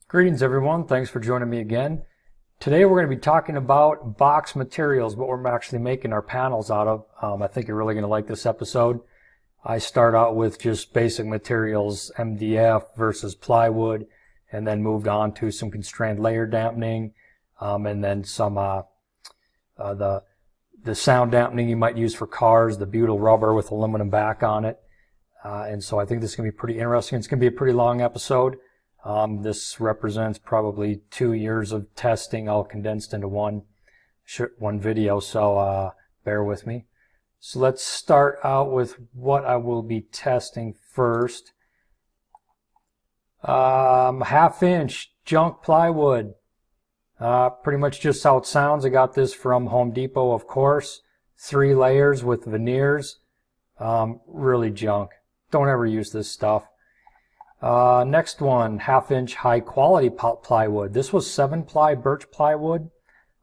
Greetings everyone, thanks for joining me again. Today we're going to be talking about box materials, what we're actually making our panels out of. I think you're really going to like this episode. I start out with just basic materials, MDF versus plywood, and then moved on to some constrained layer dampening, and then some the sound dampening you might use for cars, the butyl rubber with aluminum back on it. And so I think this is going to be pretty interesting. It's going to be a pretty long episode. This represents probably 2 years of testing all condensed into one video, so bear with me. So let's start out with what I will be testing first. 1/2-inch junk plywood. Pretty much just how it sounds. I got this from Home Depot, of course. 3 layers with veneers. Really junk. Don't ever use this stuff. Next one, 1/2-inch high quality plywood. This was 7-ply birch plywood.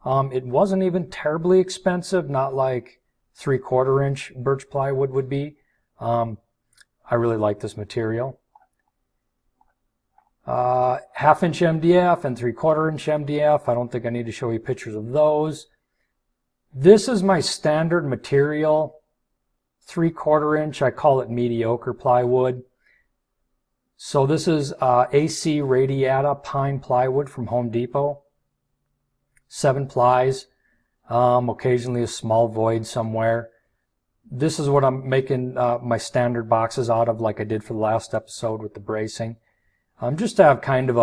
It wasn't even terribly expensive, not like 3/4-inch birch plywood would be. I really like this material. 1/2-inch MDF and 3/4-inch MDF. I don't think I need to show you pictures of those. This is my standard material, 3/4-inch. I call it mediocre plywood. So this is AC Radiata pine plywood from Home Depot. 7 plies, occasionally a small void somewhere. This is what I'm making my standard boxes out of, like I did for the last episode with the bracing. Just to have kind of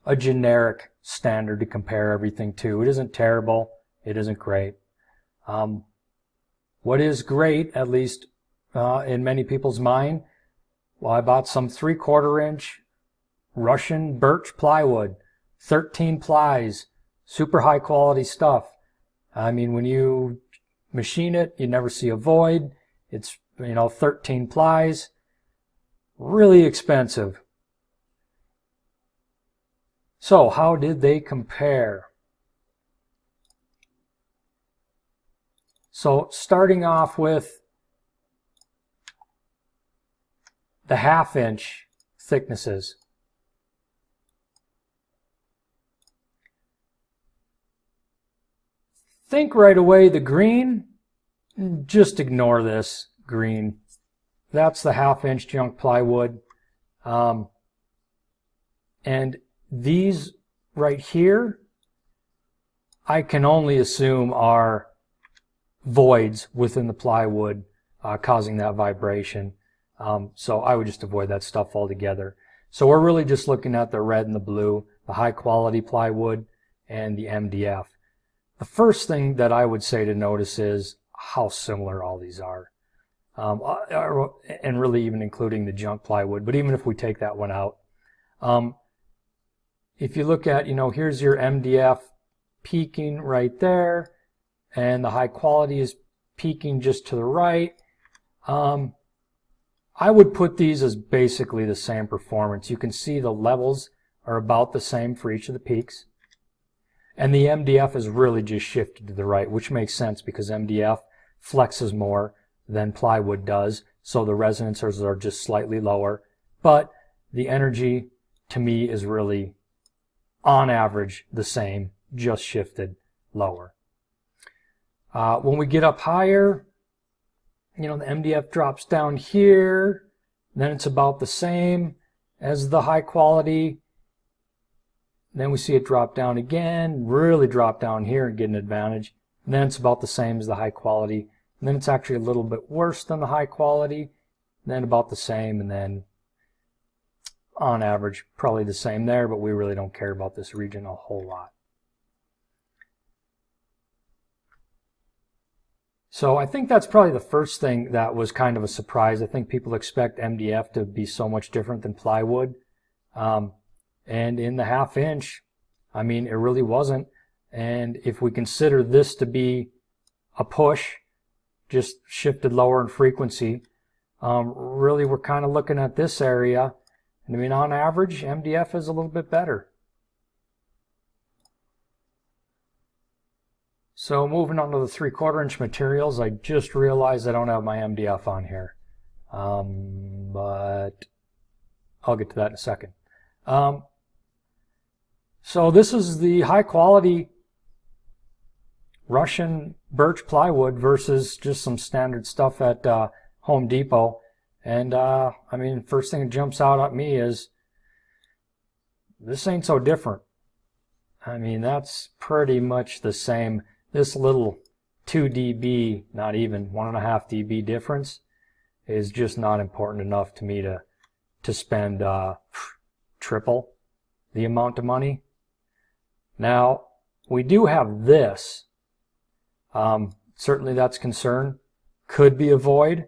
a generic standard to compare everything to. It isn't terrible. It isn't great. What is great, at least in many people's mind, well, I bought some 3/4-inch Russian birch plywood, 13 plies, super high quality stuff. I mean, when you machine it, you never see a void. It's, 13 plies, really expensive. So how did they compare? So starting off with the 1/2-inch thicknesses. Think right away the green, just ignore this green. That's the 1/2-inch junk plywood. And these right here, I can only assume are voids within the plywood causing that vibration. So I would just avoid that stuff altogether. So we're really just looking at the red and the blue, the high quality plywood and the MDF. The first thing that I would say to notice is how similar all these are. And really even including the junk plywood, but even if we take that one out. If you look at, here's your MDF peaking right there, and the high quality is peaking just to the right. I would put these as basically the same performance. You can see the levels are about the same for each of the peaks. And the MDF is really just shifted to the right, which makes sense because MDF flexes more than plywood does. So the resonances are just slightly lower. But the energy, to me, is really, on average, the same, just shifted lower. When we get up higher, the MDF drops down here, then it's about the same as the high quality. Then we see it drop down again, really drop down here and get an advantage. And then it's about the same as the high quality. And then it's actually a little bit worse than the high quality, then about the same, and then on average, probably the same there, but we really don't care about this region a whole lot. So I think that's probably the first thing that was kind of a surprise. I think people expect MDF to be so much different than plywood. And in the 1/2-inch, I mean, it really wasn't. And if we consider this to be a push, just shifted lower in frequency, really we're kind of looking at this area. And I mean, on average, MDF is a little bit better. So moving on to the 3/4-inch materials, I just realized I don't have my MDF on here. But I'll get to that in a second. So this is the high quality Russian birch plywood versus just some standard stuff at Home Depot. And I mean, first thing that jumps out at me is this ain't so different. I mean, that's pretty much the same. This little 2 dB, not even 1.5 dB difference is just not important enough to me to spend triple the amount of money. Now, we do have this. Certainly that's a concern. Could be a void.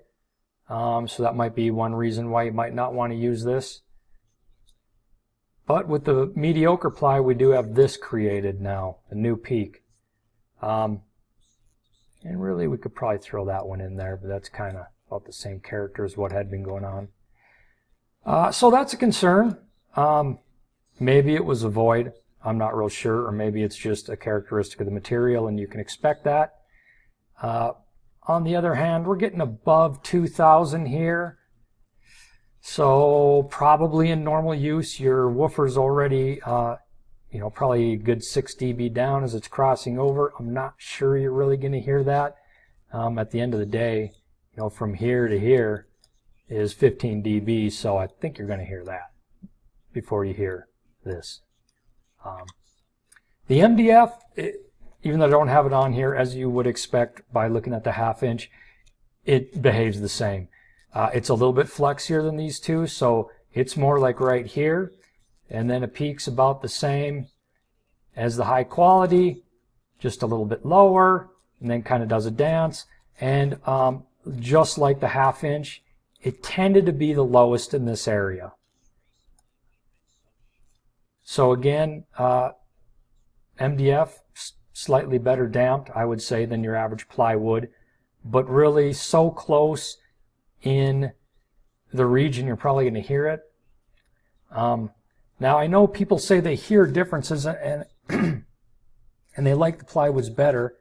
So that might be one reason why you might not want to use this. But with the mediocre ply, we do have this created now, a new peak. And really, we could probably throw that one in there, but that's kind of about the same character as what had been going on. So that's a concern. Maybe it was a void. I'm not real sure, or maybe it's just a characteristic of the material and you can expect that. On the other hand, we're getting above 2,000 here. So probably in normal use, your woofer's already, probably a good 6 dB down as it's crossing over. I'm not sure you're really going to hear that. At the end of the day, from here to here is 15 dB, so I think you're going to hear that before you hear this. The MDF, even though I don't have it on here, as you would expect by looking at the 1/2 inch, it behaves the same. It's a little bit flexier than these two, so it's more like right here, and then it peaks about the same as the high quality, just a little bit lower, and then kind of does a dance. And just like the 1/2 inch, it tended to be the lowest in this area. So again, MDF, slightly better damped, I would say, than your average plywood, but really so close in the region you're probably going to hear it. Now I know people say they hear differences and and they like the plywoods better.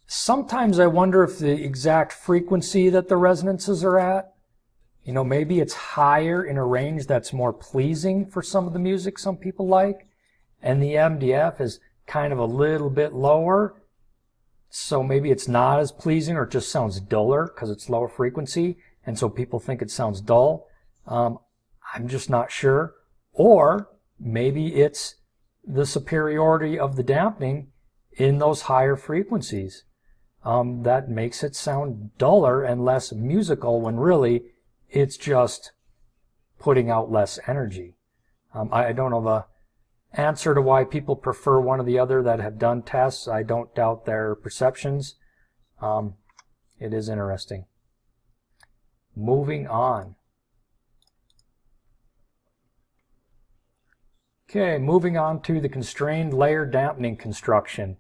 Sometimes I wonder if the exact frequency that the resonances are at, maybe it's higher in a range that's more pleasing for some of the music some people like, and the MDF is kind of a little bit lower, so maybe it's not as pleasing, or it just sounds duller because it's lower frequency, and so people think it sounds dull. I'm just not sure. Or maybe it's the superiority of the dampening in those higher frequencies that makes it sound duller and less musical, when really it's just putting out less energy. I don't know the answer to why people prefer one or the other that have done tests. I don't doubt their perceptions. It is interesting. Moving on. Okay, moving on to the constrained layer dampening construction.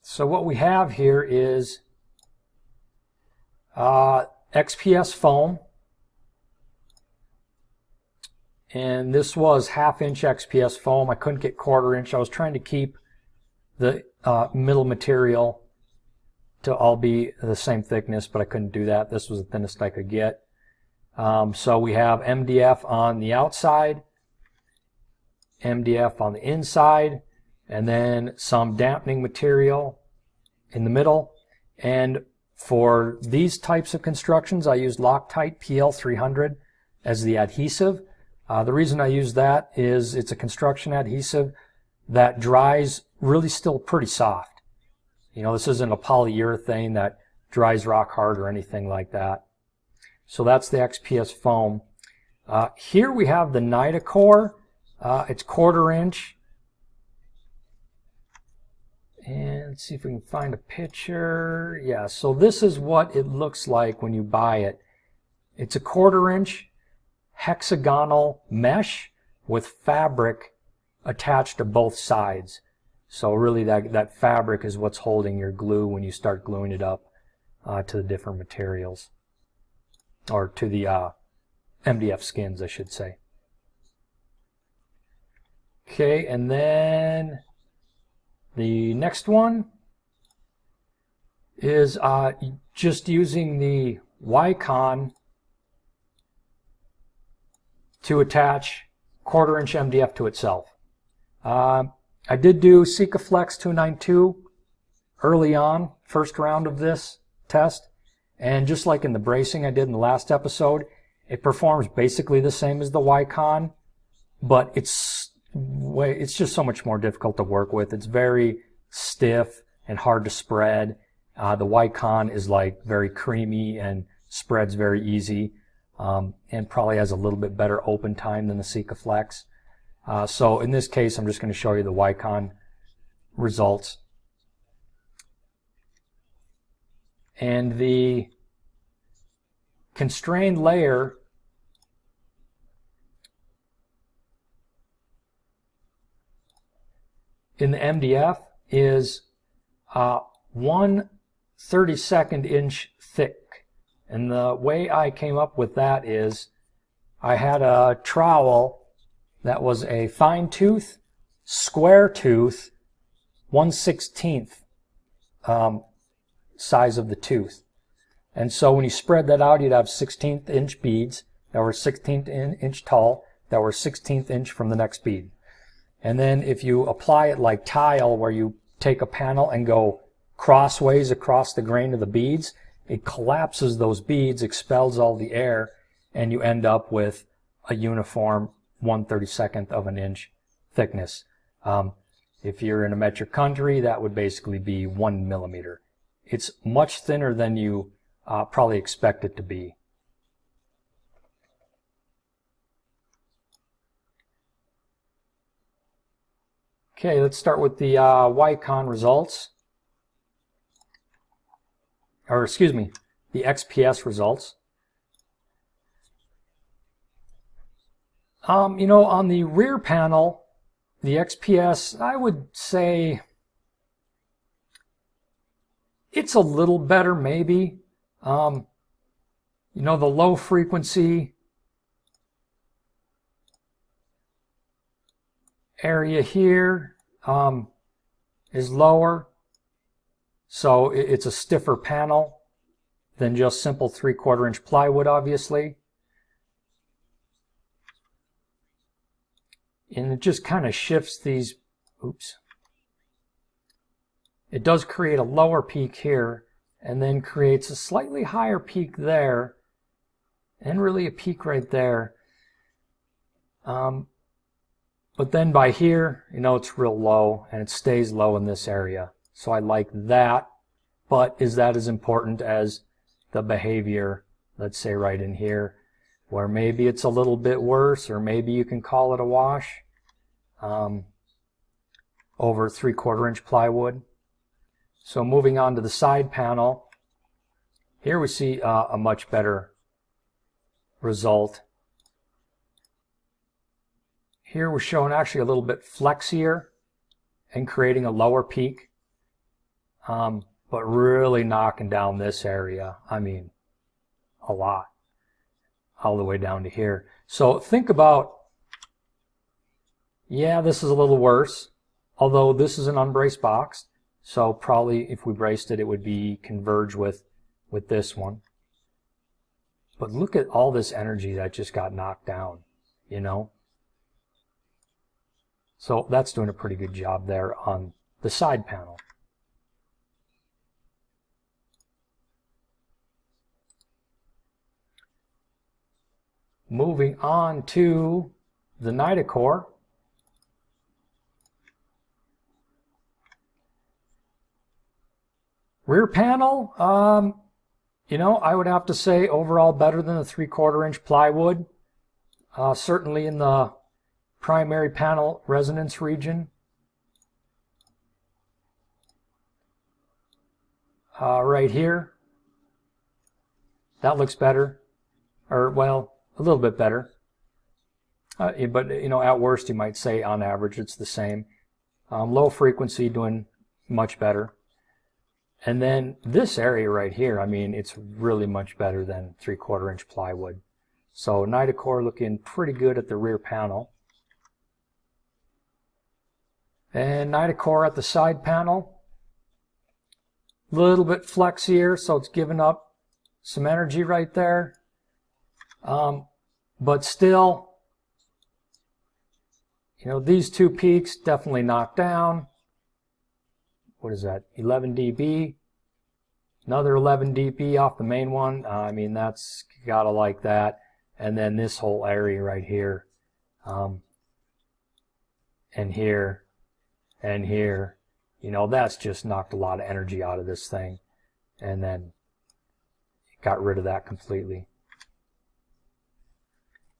So what we have here is XPS foam, and this was 1/2 inch XPS foam. I couldn't get 1/4 inch. I was trying to keep the middle material to all be the same thickness, but I couldn't do that. This was the thinnest I could get. So we have MDF on the outside, MDF on the inside, and then some dampening material in the middle. And for these types of constructions, I use Loctite PL300 as the adhesive. The reason I use that is it's a construction adhesive that dries really still pretty soft. This isn't a polyurethane that dries rock hard or anything like that. So that's the XPS foam. Here we have the Nitacore. It's 1/4 inch. And let's see if we can find a picture. Yeah, so this is what it looks like when you buy it. It's a 1/4 inch hexagonal mesh with fabric attached to both sides. So really that fabric is what's holding your glue when you start gluing it up to the different materials, or to the MDF skins, I should say. Okay, and then the next one is just using the Wycon to attach 1/4 inch MDF to itself. I did do Sikaflex 292 early on, first round of this test, and just like in the bracing I did in the last episode, it performs basically the same as the Wycon, but it's just so much more difficult to work with. It's very stiff and hard to spread. The Wycon is like very creamy and spreads very easy, and probably has a little bit better open time than the Sikaflex. So in this case, I'm just going to show you the Wycon results. And the constrained layer in the MDF is 1/32 inch thick. And the way I came up with that is I had a trowel that was a fine tooth, square tooth, 1/16 size of the tooth. And so when you spread that out, you'd have 16th inch beads that were 16th inch tall, that were 16th inch from the next bead. And then if you apply it like tile, where you take a panel and go crossways across the grain of the beads, it collapses those beads, expels all the air, and you end up with a uniform 1/32 of an inch thickness. If you're in a metric country, that would basically be 1 millimeter. It's much thinner than you probably expect it to be. Okay, let's start with the Wycon results. Or excuse me, the XPS results. You know, on the rear panel, the XPS, I would say it's a little better, maybe. You know, the low frequency area here is lower, so it's a stiffer panel than just simple 3/4 inch plywood, obviously. And it just kind of shifts these, oops. It does create a lower peak here, and then creates a slightly higher peak there, and really a peak right there. But then by here, you know, it's real low, and it stays low in this area. So I like that, but is that as important as the behavior, let's say right in here, where maybe it's a little bit worse, or maybe you can call it a wash over 3/4 inch plywood. So moving on to the side panel, here we see a much better result. Here we're showing actually a little bit flexier and creating a lower peak, but really knocking down this area. I mean, a lot, all the way down to here. So think about, yeah, this is a little worse, although this is an unbraced box. So probably if we braced it, it would be converge with this one. But look at all this energy that just got knocked down, you know? So that's doing a pretty good job there on the side panel. Moving on to the Nitacore. Rear panel, you know, I would have to say overall better than the 3/4 inch plywood. Certainly in the primary panel resonance region. Right here, that looks better, or well, a little bit better. But you know, at worst, you might say on average it's the same. Low frequency doing much better. And then this area right here, I mean, it's really much better than 3/4 inch plywood. So Nitacore looking pretty good at the rear panel. And Nitacore at the side panel. little bit flexier, so it's giving up some energy right there. But still, these two peaks definitely knocked down. What is that? 11 dB. Another 11 dB off the main one. I mean, that's gotta like that. And then this whole area right here, and here, and here, that's just knocked a lot of energy out of this thing. And then got rid of that completely.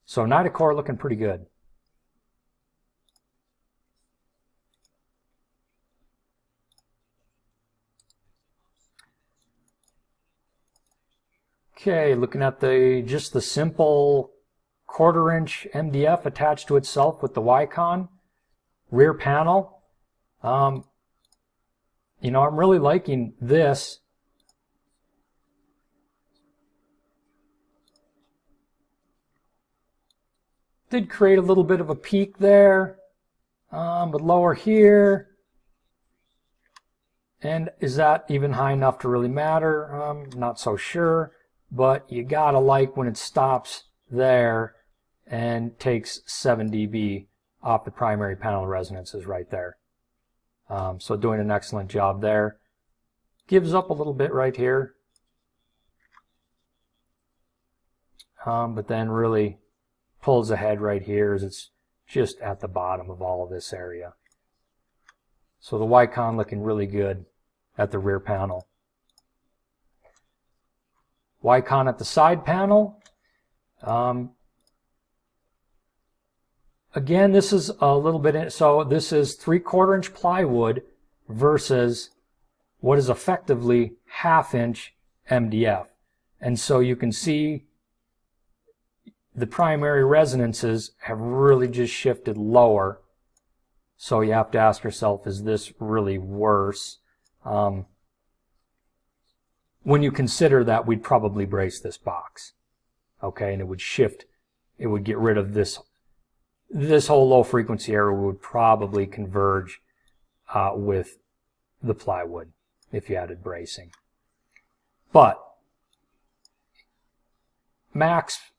So Nitecore looking pretty good. Okay, looking at just the simple 1/4 inch MDF attached to itself with the Wycon rear panel. I'm really liking this. Did create a little bit of a peak there, but lower here. And is that even high enough to really matter? Not so sure. But you gotta like when it stops there and takes 7 dB off the primary panel resonances right there. So doing an excellent job there. Gives up a little bit right here. But then really pulls ahead right here as it's just at the bottom of all of this area. So the Wycon looking really good at the rear panel. Wycon at the side panel. Again, this is a little bit, so this is 3/4 inch plywood versus what is effectively 1/2 inch MDF. And so you can see the primary resonances have really just shifted lower. So you have to ask yourself, is this really worse? When you consider that, we'd probably brace this box, okay, and it would shift, it would get rid of this whole low frequency area would probably converge with the plywood if you added bracing. But max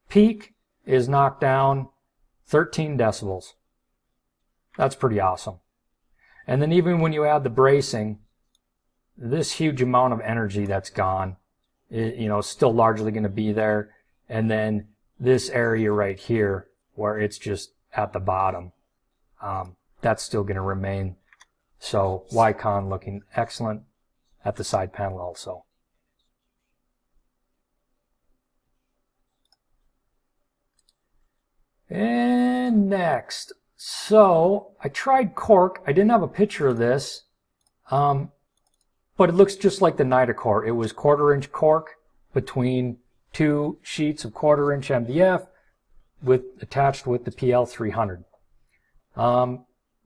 peak is knocked down 13 decibels. That's pretty awesome. And then even when you add the bracing, this huge amount of energy that's gone, is still largely going to be there. And then this area right here, where it's just at the bottom, that's still going to remain. So Wycon looking excellent at the side panel also. And next, so I tried cork. I didn't have a picture of this. But it looks just like the Nitecore. It was 1/4 inch cork between two sheets of 1/4 inch MDF attached with the PL300.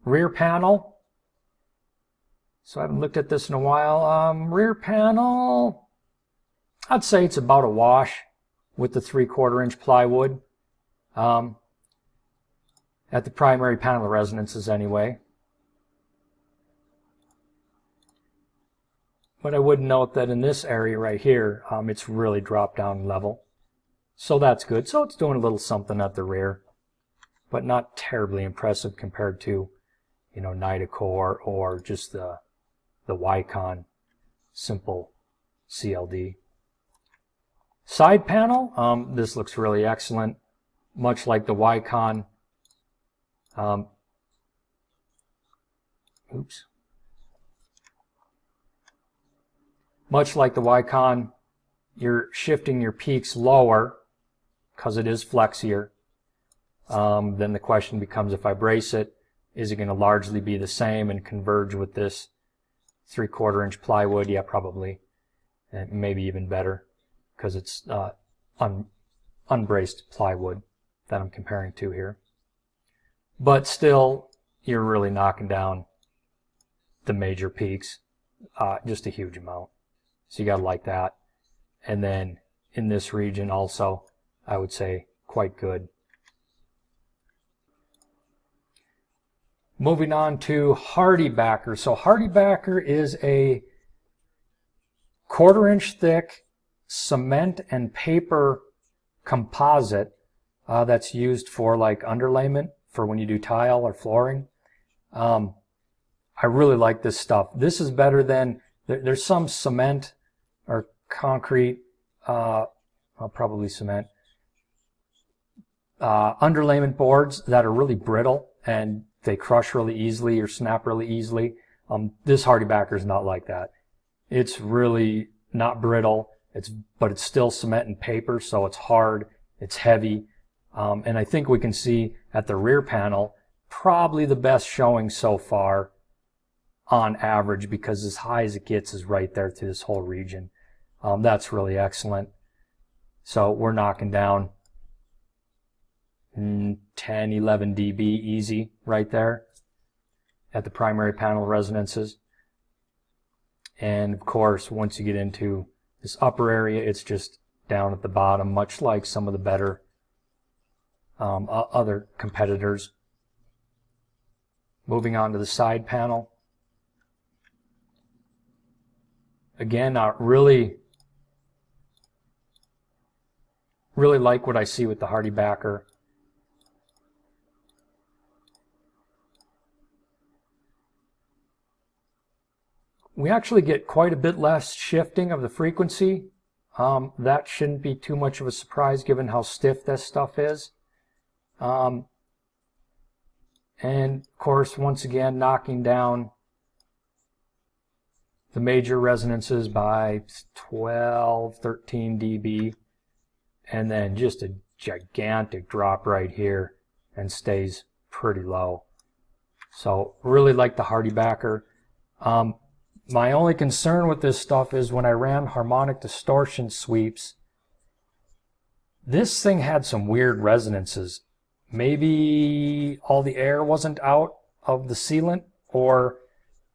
Rear panel. So I haven't looked at this in a while. Rear panel, I'd say it's about a wash with the 3/4 inch plywood. At the primary panel resonances anyway. But I would note that in this area right here, it's really dropped down level. So that's good. So it's doing a little something at the rear, but not terribly impressive compared to, Nitecore or just the Wycon simple CLD. Side panel, this looks really excellent, much like the Wycon. Much like the Wycon, you're shifting your peaks lower because it is flexier. Then the question becomes, if I brace it, is it going to largely be the same and converge with this 3/4 inch plywood? Yeah, probably. And maybe even better because it's unbraced plywood that I'm comparing to here. But still, you're really knocking down the major peaks, just a huge amount. So you got to like that. And then in this region also, I would say quite good. Moving on to HardieBacker. So HardieBacker is a 1/4 inch thick cement and paper composite that's used for like underlayment for when you do tile or flooring. I really like this stuff. This is better than, there's some cement or concrete, probably cement, underlayment boards that are really brittle and they crush really easily or snap really easily. This HardieBacker is not like that. It's really not brittle, but it's still cement and paper, so it's hard, it's heavy, and I think we can see at the rear panel probably the best showing so far on average, because as high as it gets is right there through this whole region. That's really excellent. So we're knocking down 10, 11 dB easy right there at the primary panel resonances. And of course, once you get into this upper area, it's just down at the bottom, much like some of the better other competitors. Moving on to the side panel. Again, I really like what I see with the HardieBacker. We actually get quite a bit less shifting of the frequency. That shouldn't be too much of a surprise given how stiff this stuff is. And of course, once again, knocking down the major resonances by 12, 13 dB, and then just a gigantic drop right here and stays pretty low. So really like the HardieBacker. My only concern with this stuff is when I ran harmonic distortion sweeps, this thing had some weird resonances. Maybe all the air wasn't out of the sealant, or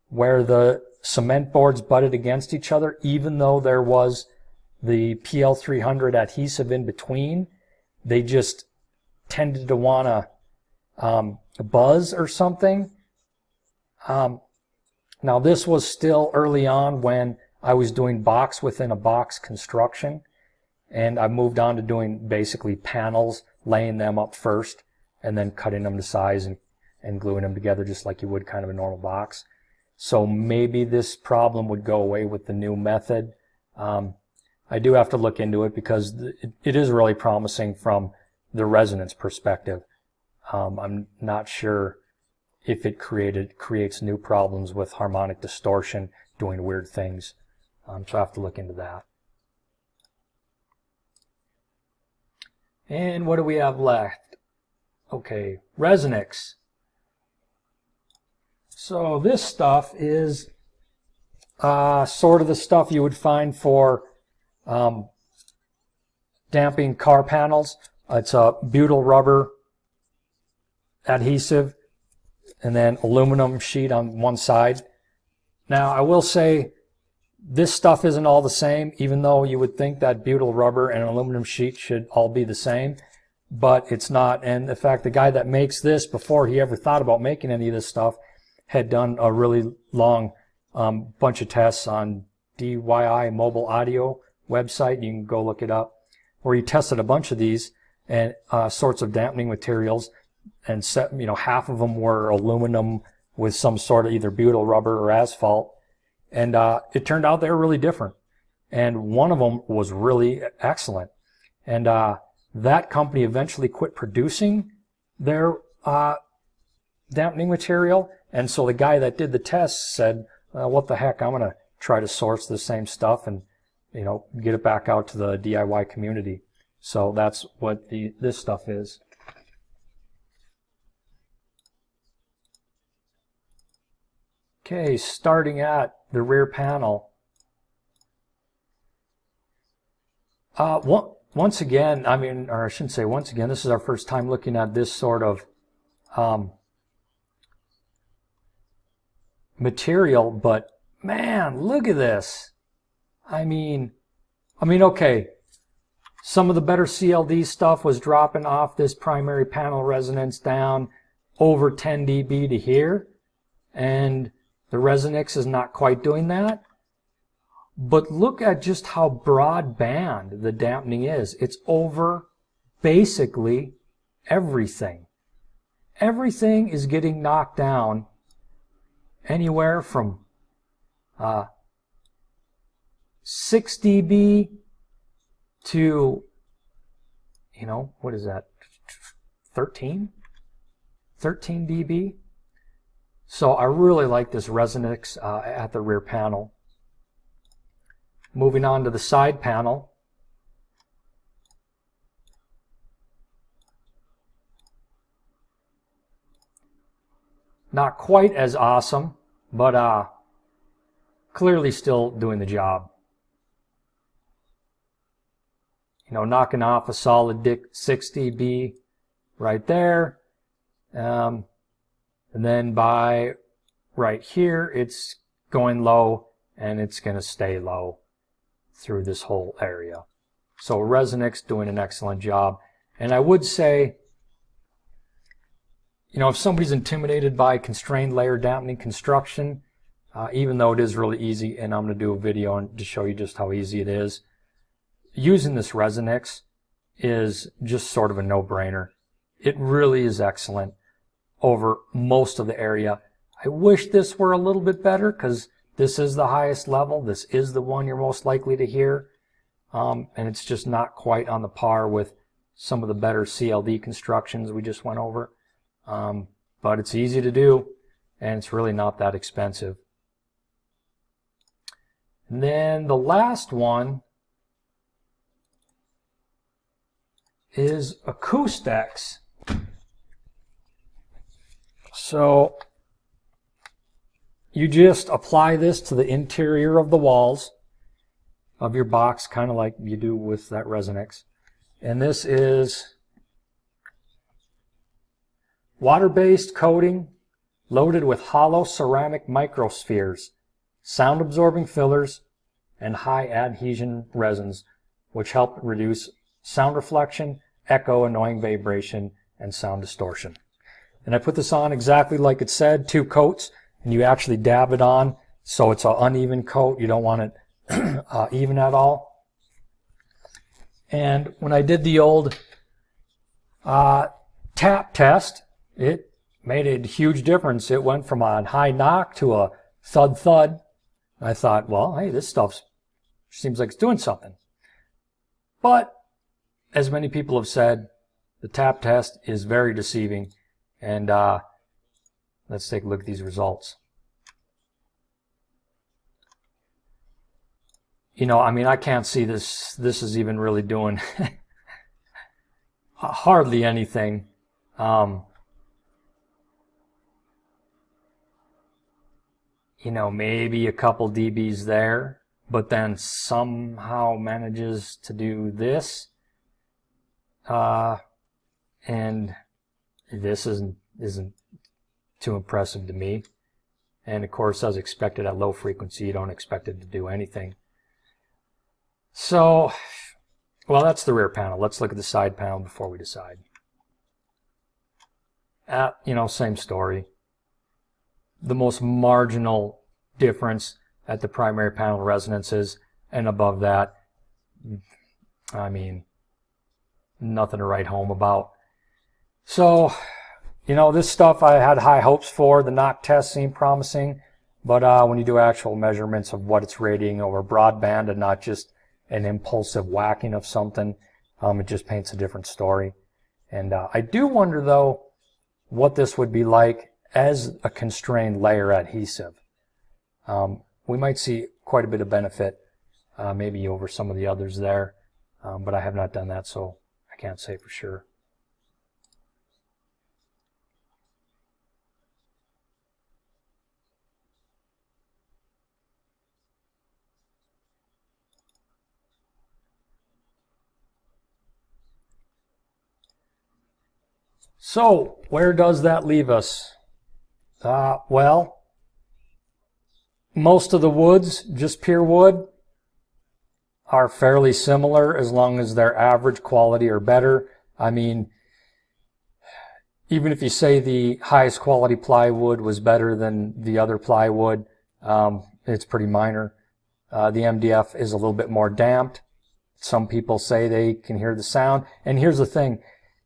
where the cement boards butted against each other, even though there was the PL300 adhesive in between, they just tended to want to buzz or something. Now this was still early on when I was doing box within a box construction, and I moved on to doing basically panels, laying them up first and then cutting them to size and gluing them together just like you would kind of a normal box. So maybe this problem would go away with the new method. I do have to look into it because it is really promising from the resonance perspective. I'm not sure if it creates new problems with harmonic distortion doing weird things. So I have to look into that. And what do we have left? Okay, Resonix. So this stuff is sort of the stuff you would find for damping car panels. It's a butyl rubber adhesive and then aluminum sheet on one side. Now I will say this stuff isn't all the same, even though you would think that butyl rubber and aluminum sheet should all be the same, but it's not. And in fact, the guy that makes this, before he ever thought about making any of this stuff, had done a really long bunch of tests on DYI Mobile Audio website. You can go look it up, where he tested a bunch of these and sorts of dampening materials, and set, half of them were aluminum with some sort of either butyl rubber or asphalt, and it turned out they were really different. And one of them was really excellent. And that company eventually quit producing their dampening material, and so the guy that did the test said, what the heck, I'm going to try to source the same stuff and get it back out to the DIY community. So that's what this stuff is. Okay, starting at the rear panel. Once again, or I shouldn't say once again, this is our first time looking at this sort of material, but man, look at this. I mean, okay, some of the better CLD stuff was dropping off this primary panel resonance down over 10 dB to here, and the Resonix is not quite doing that. But look at just how broadband the dampening is. It's over basically everything. Everything is getting knocked down anywhere from 6 dB to, what is that, 13 dB. So I really like this Resonix at the rear panel. Moving on to the side panel. Not quite as awesome, but clearly still doing the job. Knocking off a solid 6 dB right there. And then by right here, it's going low, and it's going to stay low through this whole area. So Resonix doing an excellent job. And I would say, if somebody's intimidated by constrained layer dampening construction, even though it is really easy, and I'm going to do a video to show you just how easy it is, using this Resonix is just sort of a no-brainer. It really is excellent over most of the area. I wish this were a little bit better, because this is the highest level. This is the one you're most likely to hear. And it's just not quite on the par with some of the better CLD constructions we just went over. But it's easy to do, and it's really not that expensive. And then the last one is Acoustex. So you just apply this to the interior of the walls of your box, kind of like you do with that Resonix. And this is water-based coating loaded with hollow ceramic microspheres, sound-absorbing fillers, and high adhesion resins, which help reduce sound reflection, echo, annoying vibration, and sound distortion. And I put this on exactly like it said, 2 coats, and you actually dab it on, so it's an uneven coat. You don't want it even at all. And when I did the old tap test, it made a huge difference. It went from a high knock to a thud thud. I thought, well, hey, this stuff seems like it's doing something. But as many people have said, the tap test is very deceiving. And let's take a look at these results. I can't see this is even really doing hardly anything. Maybe a couple dBs there, but then somehow manages to do this. And this isn't too impressive to me. And of course, as expected at low frequency, you don't expect it to do anything. So, well, that's the rear panel. Let's look at the side panel before we decide. Same story. The most marginal difference at the primary panel resonances, and above that, nothing to write home about. So, this stuff I had high hopes for. The knock test seemed promising, but when you do actual measurements of what it's radiating over broadband and not just an impulsive whacking of something, it just paints a different story. And I do wonder, though, what this would be like as a constrained layer adhesive. We might see quite a bit of benefit, maybe over some of the others there, but I have not done that, so I can't say for sure. So, where does that leave us? Well, most of the woods, just pure wood, are fairly similar as long as they're average quality or better. Even if you say the highest quality plywood was better than the other plywood, it's pretty minor. The MDF is a little bit more damped. Some people say they can hear the sound. And here's the thing.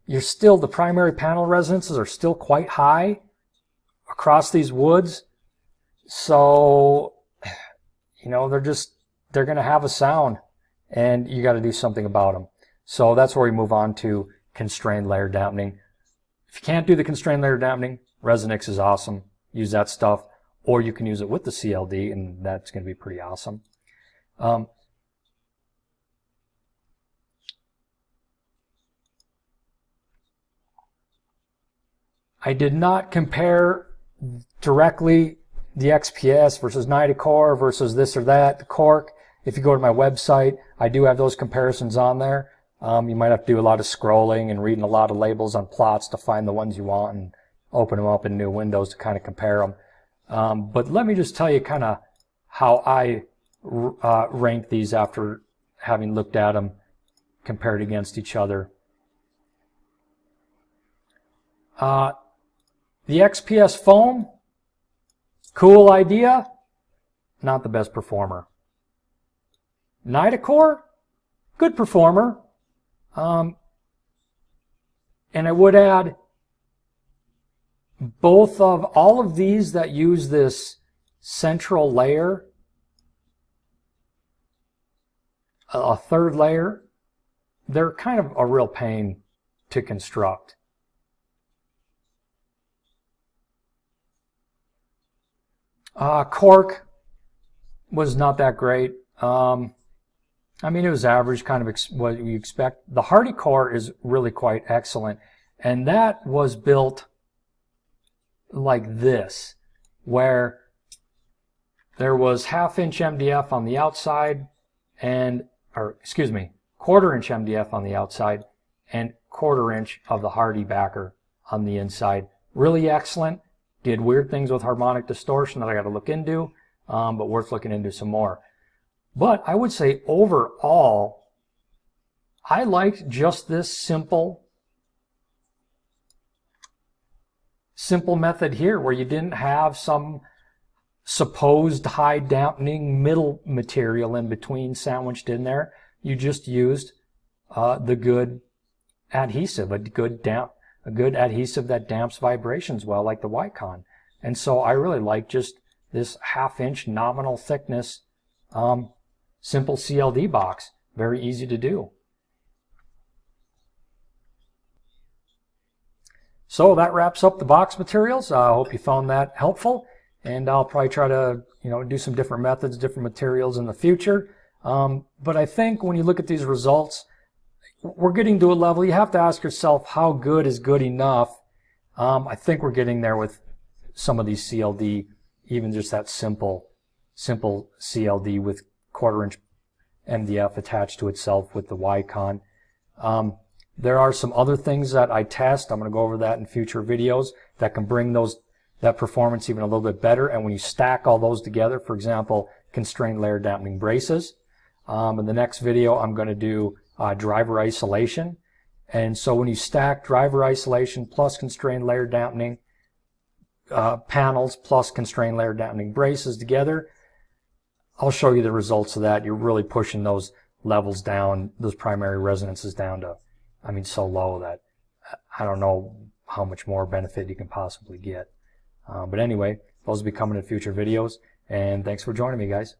The primary panel resonances are still quite high across these woods. So, they're going to have a sound, and you got to do something about them. So that's where we move on to constrained layer dampening. If you can't do the constrained layer dampening, Resonix is awesome. Use that stuff. Or you can use it with the CLD, and that's going to be pretty awesome. I did not compare directly the XPS versus Nitecore versus this or that, the cork. If you go to my website, I do have those comparisons on there. You might have to do a lot of scrolling and reading a lot of labels on plots to find the ones you want and open them up in new windows to kind of compare them. But let me just tell you kind of how I rank these after having looked at them compared against each other. The XPS foam, cool idea, not the best performer. Nitecore, good performer. And I would add all of these that use this central layer, a third layer, they're kind of a real pain to construct. Cork was not that great. I mean, it was average, kind of what you expect. The HardieCore is really quite excellent, and that was built like this, where there was 1/2 inch MDF on the outside, quarter inch MDF on the outside, and 1/4 inch of the Hardie backer on the inside. Really excellent. Did weird things with harmonic distortion that I got to look into, but worth looking into some more. But I would say overall, I liked just this simple method here, where you didn't have some supposed high dampening middle material in between sandwiched in there. You just used the good adhesive, a good adhesive that damps vibrations well, like the Wycon. And so I really like just this 1/2 inch nominal thickness simple CLD box. Very easy to do. So that wraps up the box materials. I hope you found that helpful, and I'll probably try to do some different methods, different materials in the future. But I think when you look at these results, we're getting to a level you have to ask yourself, how good is good enough? I think we're getting there with some of these CLD, even just that simple CLD with 1/4 inch MDF attached to itself with the Wycon. There are some other things that I test. I'm going to go over that in future videos that can bring that performance even a little bit better. And when you stack all those together, for example, constrained layer dampening braces. In the next video, I'm going to do driver isolation. And so when you stack driver isolation plus constrained layer dampening panels plus constrained layer dampening braces together, I'll show you the results of that. You're really pushing those levels down, those primary resonances down to, so low that I don't know how much more benefit you can possibly get. But anyway, those will be coming in future videos, and thanks for joining me, guys.